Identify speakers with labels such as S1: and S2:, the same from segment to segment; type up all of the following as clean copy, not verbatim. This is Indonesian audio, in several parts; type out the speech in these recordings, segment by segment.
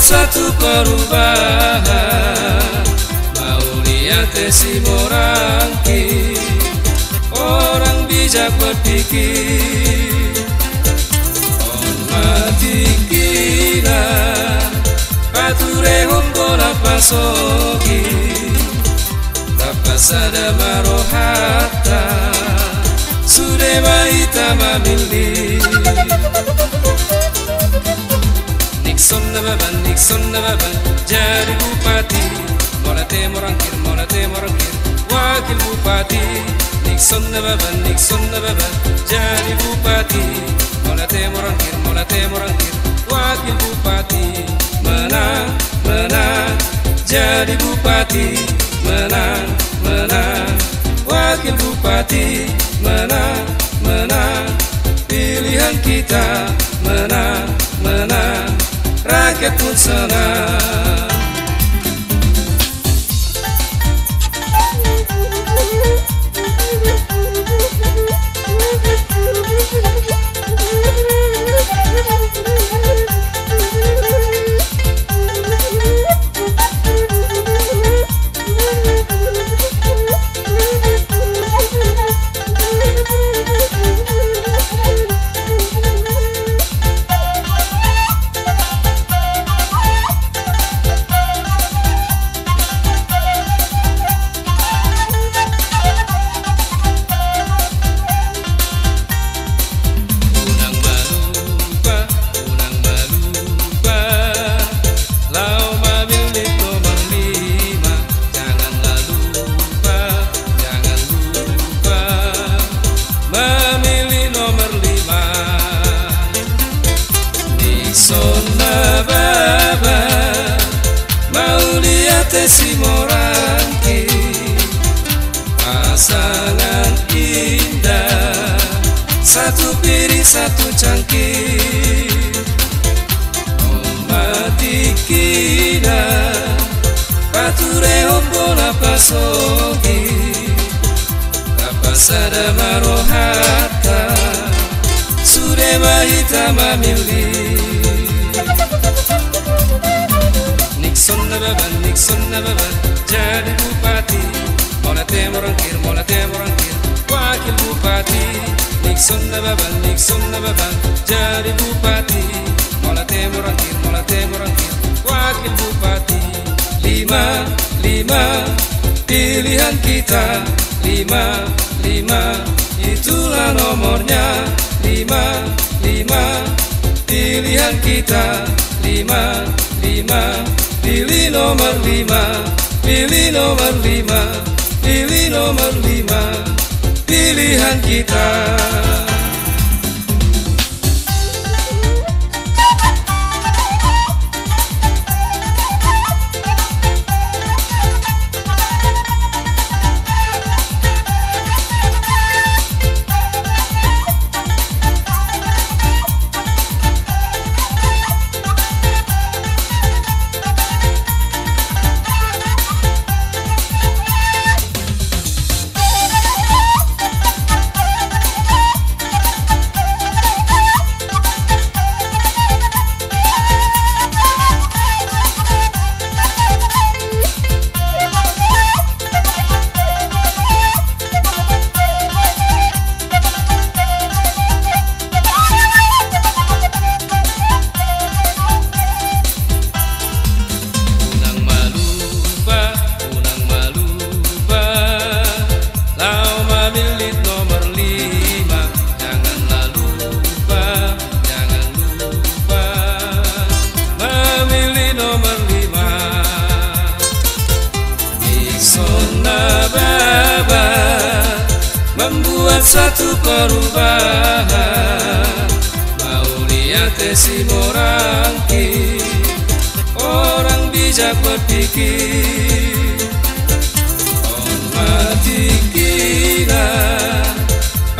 S1: satu perubahan. Mau lihat si Morangki, orang bijak berpikir. On mati kina pature hombola pasogi, tapasada marohata sudema hitama milih. Nixon na baban jadi bupati. Monate morangkir wakil bupati. Nixon na baban jadi bupati. Monate morangkir wakil bupati. Menang jadi bupati. Menang wakil bupati. Menang pilihan kita. Menang rakyat pun senang. Si Morangki, pasangan indah, satu piring satu cangkir. Mati kina pature hombola pasogi, tapasada marohata sudema hitama milih. Nixon na baban jadi bupati. Monate morangkir wakil bupati. Nixon na baban jadi bupati. Monate morangkir wakil bupati. Lima pilihan kita. Lima itulah nomornya. Lima pilihan kita. Lima pilih nomor 5, pilih nomor 5, pilih nomor 5, pilihan kita. Membuat satu perubahan. Mau lihat si Morangki, orang bijak berpikir. On mati kina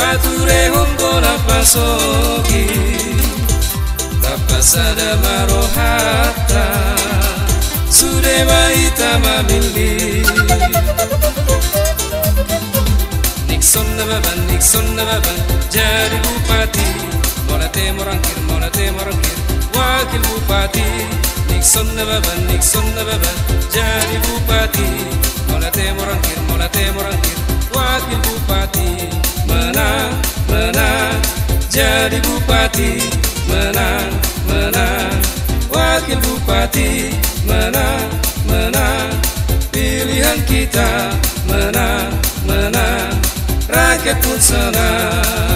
S1: pature hombola pasogi, tapasada marohata sudema hitama milih. Nixon na baban jadi bupati. Monate morangkir wakil bupati. Nixon na baban jadi bupati. Molate morangkir, wakil bupati. Menang, jadi bupati. Menang, wakil bupati. Menang, pilihan kita. Menang, rakyat pun senang.